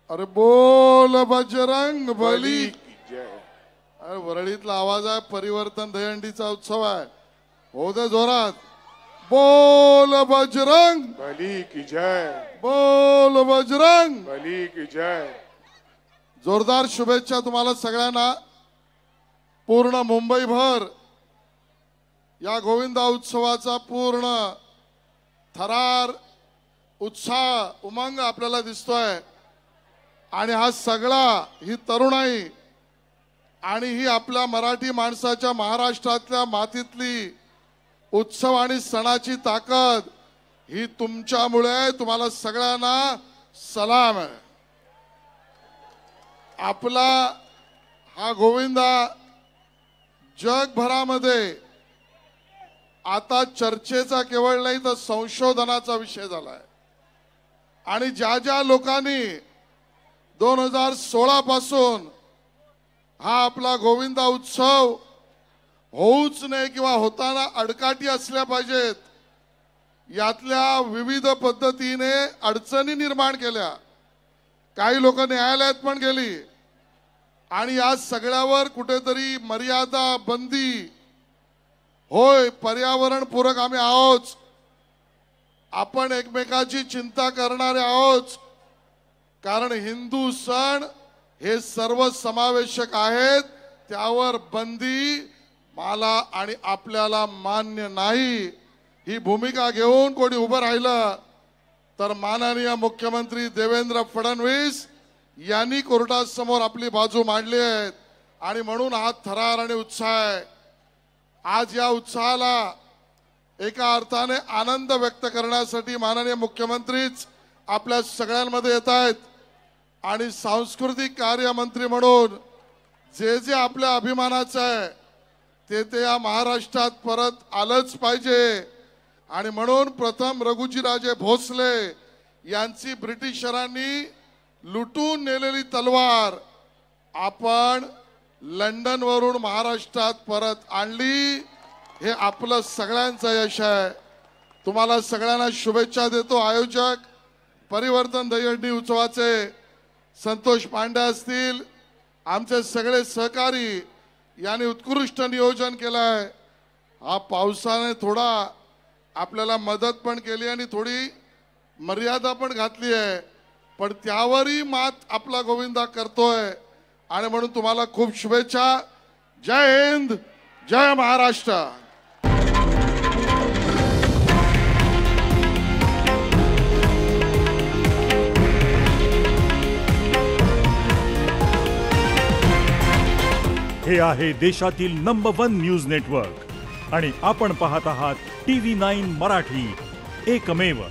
अरे बोल बजरंग बली की जय। अरे वरळीतला आवाज आहे, परिवर्तन दहीहंडीचा उत्सव आहे, हो दे जोरात। बोल बजरंग बली की जय। बोल बजरंग बली की जय। जोरदार शुभेच्छा तुम्हाला सगळ्यांना। पूर्ण मुंबईभर या गोविंदा उत्सवाचा पूर्ण थरार उत्साह उमंग आपल्याला दिसतोय आणि हा सगळा ही तरुणाई आणि ही आपल्या मराठी माणसाच्या महाराष्ट्रातल्या मातीतली उत्सव आणि सणाची ताकद ही तुमच्यामुळे। तुम्हाला सगळ्यांना सलाम आहे। आपला हा गोविंदा जगभरामध्ये आता चर्चेचा केवळ नाही तर संशोधनाचा विषय झालाय आणि ज्या ज्या लोकांनी 2016 पासून हा आपला गोविंदा उत्सव होऊच नाही किंवा होताना अडकाटी असल्या पाहिजेत यातल्या विविध पद्धतीने अडचणी निर्माण केल्या। काही लोक न्यायालयात पण गेली आणि या सगळ्यावर कुठेतरी मर्यादा बंदी होय। पर्यावरण पूरक आम्ही आहोत, आपण एकमेकाची चिंता करणारे आहोत, कारण हिंदू सण हे सर्व समावेशक आहेत, त्यावर बंदी मला आणि आपल्याला मान्य नाही। ही भूमिका घेऊन कोणी उभं राहिलं तर माननीय मुख्यमंत्री देवेंद्र फडणवीस यांनी कोर्टासमोर आपली बाजू मांडली आहे आणि म्हणून हा थरार आणि उत्साह आहे। आज या उत्साहाला एका अर्थाने आनंद व्यक्त करण्यासाठी माननीय मुख्यमंत्रीच आपल्या सगळ्यांमध्ये येत आहेत आणि सांस्कृतिक कार्य मंत्री म्हणून जे जे आपल्या अभिमानाचं आहे ते या महाराष्ट्रात परत आलंच पाहिजे आणि म्हणून प्रथम रघुजीराजे भोसले यांची ब्रिटिशरांनी लुटून नेलेली तलवार आपण लंडन वरून महाराष्ट्रात परत आणली, हे आपलं सगळ्यांचं यश आहे। तुम्हाला सगळ्यांना शुभेच्छा देतो। आयोजक परिवर्तन दहीहंडी उत्सवाचे संतोष पांडे असतील, आमचे सगळे सहकारी यांनी उत्कृष्ट नियोजन केलंय। हा पावसाने थोडा आपल्याला मदत पण केली आणि थोडी मर्यादा पण घातली आहे, पण त्यावरही मात आपला गोविंदा करतोय आणि म्हणून तुम्हाला खूप शुभेच्छा। जय हिंद, जय महाराष्ट्र। हे आहे देशातील नंबर 1 न्यूज नेटवर्क आणि आपण पाहत आहात TV9 मराठी, एकमेव।